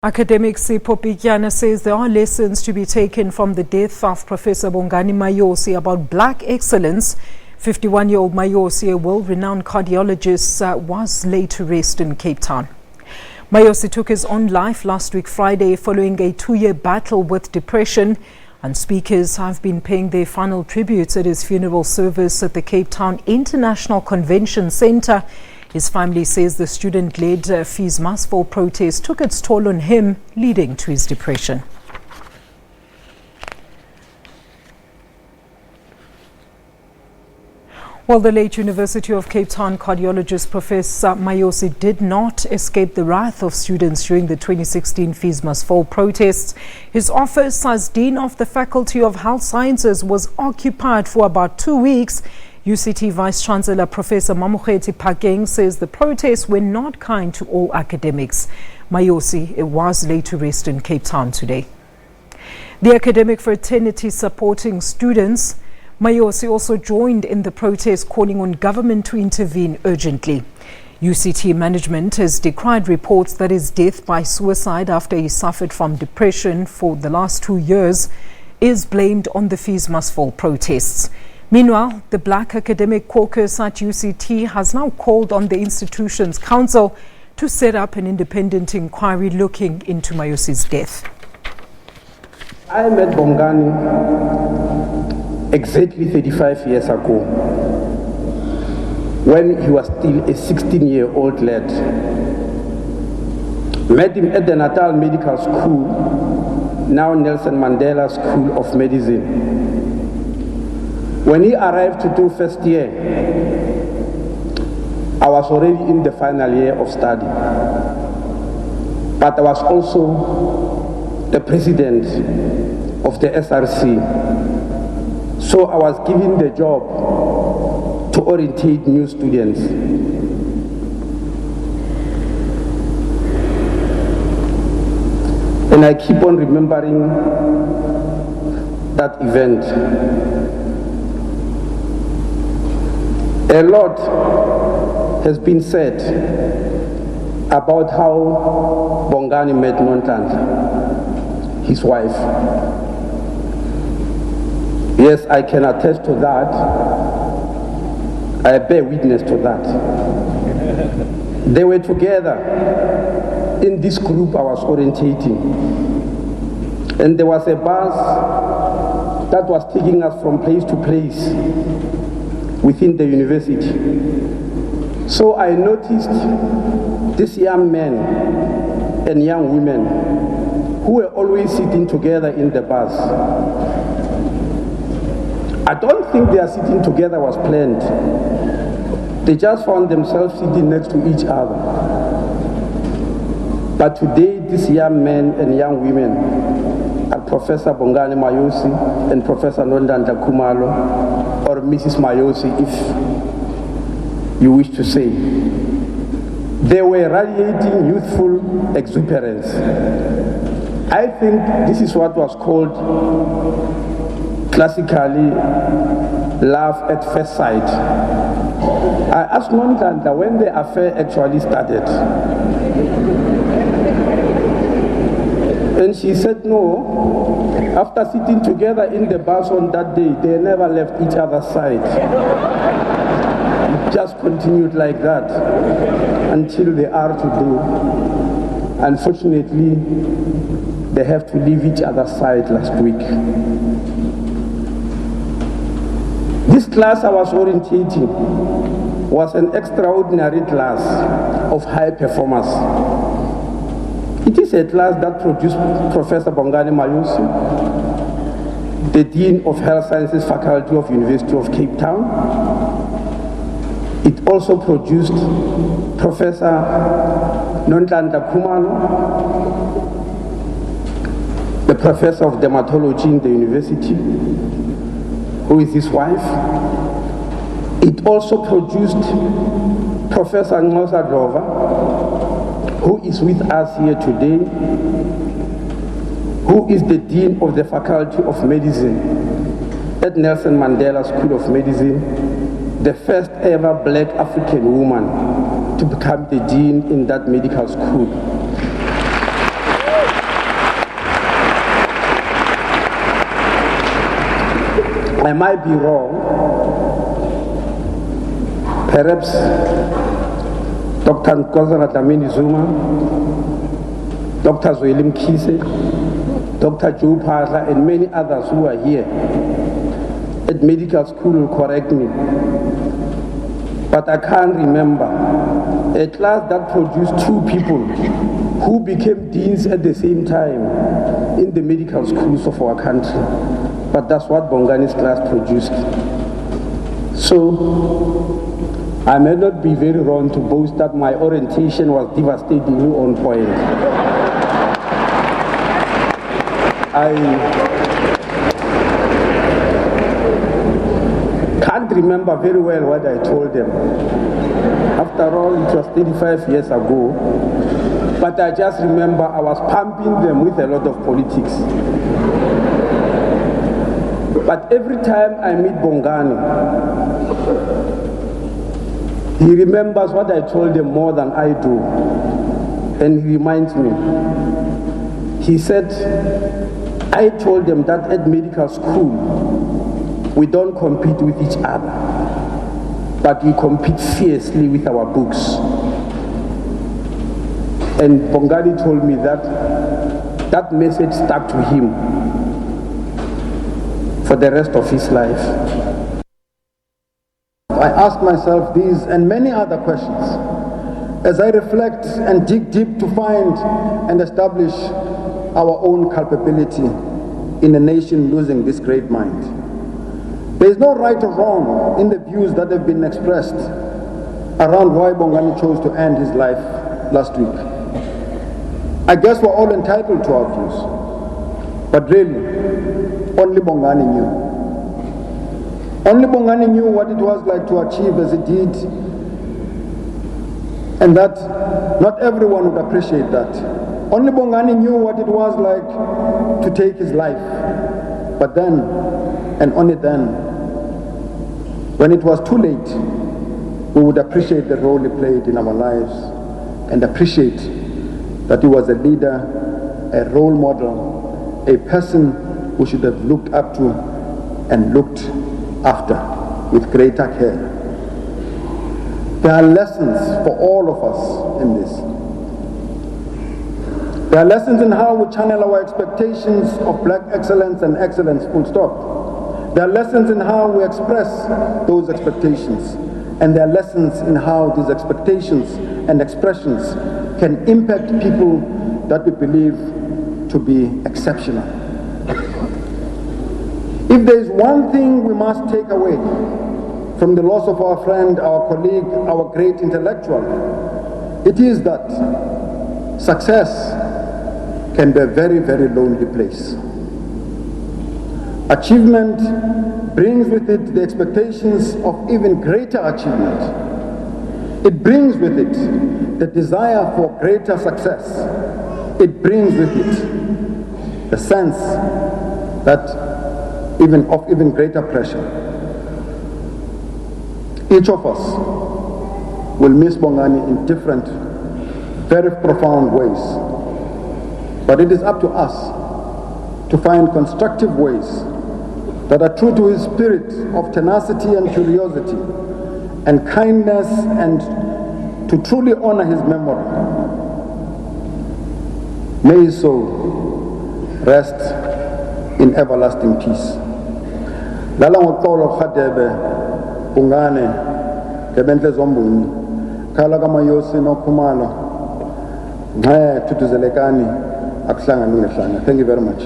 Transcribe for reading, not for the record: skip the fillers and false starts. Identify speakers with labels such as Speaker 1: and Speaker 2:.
Speaker 1: Academic Sipho Pityana says there are lessons to be taken from the death of Professor Bongani Mayosi about black excellence. 51-year-old Mayosi, a world-renowned cardiologist, was laid to rest in Cape Town. Mayosi took his own life last week Friday following a 2-year battle with depression, and speakers have been paying their final tributes at his funeral service at the Cape Town International Convention Centre. His family says the student-led fees must fall protest took its toll on him, leading to his depression. Well, the late University of Cape Town cardiologist Professor Mayosi did not escape the wrath of students during the 2016 Fees Must Fall protests. His office as Dean of the Faculty of Health Sciences was occupied for about 2 weeks. UCT Vice-Chancellor Professor Bongani says the protests were not kind to all academics. Mayosi was laid to rest in Cape Town today. The academic fraternity supporting students. Mayosi also joined in the protest, calling on government to intervene urgently. UCT management has decried reports that his death by suicide after he suffered from depression for the last 2 years is blamed on the Fees Must Fall protests. Meanwhile, the Black Academic Caucus at UCT has now called on the institution's council to set up an independent inquiry looking into Mayosi's death.
Speaker 2: I met Bongani exactly 35 years ago, when he was still a 16-year-old lad. Met him at the Natal Medical School, now Nelson Mandela School of Medicine. When he arrived to do first year, I was already in the final year of study. But I was also the president of the SRC. So I was given the job to orientate new students. And I keep on remembering that event. A lot has been said about how Bongani met Nontland, his wife. Yes, I can attest to that. I bear witness to that. They were together in this group I was orientating. And there was a bus that was taking us from place to place within the university. So I noticed these young men and young women who were always sitting together in the bus. I don't think their sitting together was planned. They just found themselves sitting next to each other. But today, these young men and young women are Professor Bongani Mayosi and Professor Nondanda Kumalo, or Mrs. Mayosi, if you wish to say. They were radiating youthful exuberance. I think this is what was called classically love at first sight. I asked Nondanda when the affair actually started. And she said no. After sitting together in the bus on that day, they never left each other's side. It just continued like that until they are today. Unfortunately, they have to leave each other's side last week. This class I was orientating was an extraordinary class of high performers. It is a class that produced Professor Bongani Mayosi, the Dean of Health Sciences Faculty of University of Cape Town. It also produced Professor Nondanda Kumalo, the Professor of Dermatology in the university, who is his wife. It also produced Professor Ngosa Dova, who is with us here today, who is the Dean of the Faculty of Medicine at Nelson Mandela School of Medicine, the first ever black African woman to become the Dean in that medical school. I might be wrong. Perhaps Dr. Nkozana Dlamini Zuma, Dr. Zweli Mkhize, Dr. Joe Phatla, and many others who are here at medical school will correct me. But I can't remember a class that produced 2 people who became deans at the same time in the medical schools of our country. But that's what Bongani's class produced. So, I may not be very wrong to boast that my orientation was devastatingly on point. I can't remember very well what I told them. After all, it was 35 years ago. But I just remember I was pumping them with a lot of politics. But every time I meet Bongani, he remembers what I told him more than I do. And he reminds me. He said, I told them that at medical school, we don't compete with each other, but we compete fiercely with our books. And Bongani told me that that message stuck to him for the rest of his life.
Speaker 3: I ask myself these and many other questions as I reflect and dig deep to find and establish our own culpability in a nation losing this great mind. There is no right or wrong in the views that have been expressed around why Bongani chose to end his life last week. I guess we're all entitled to our views, but really, only Bongani knew. Only Bongani knew what it was like to achieve as he did, and that not everyone would appreciate that. Only Bongani knew what it was like to take his life, but then, and only then, when it was too late, we would appreciate the role he played in our lives and appreciate that he was a leader, a role model, a person we should have looked up to and looked after with greater care. There are lessons for all of us in this. There are lessons in how we channel our expectations of black excellence and excellence, full stop. There are lessons in how we express those expectations. And there are lessons in how these expectations and expressions can impact people that we believe to be exceptional. If there is one thing we must take away from the loss of our friend, our colleague, our great intellectual, it is that success can be a very, very lonely place. Achievement brings with it the expectations of even greater achievement. It brings with it the desire for greater success. It brings with it the sense that of even greater pressure. Each of us will miss Bongani in different, very profound ways. But it is up to us to find constructive ways that are true to his spirit of tenacity and curiosity and kindness, and to truly honor his memory. May his soul rest in everlasting peace. Lala ngoxolo khadebe Bongani kebenhle zombuni khala kaMayosi nokhumalo nxa thuthuzelekani akuhlangani ngehlanga. Thank you very much.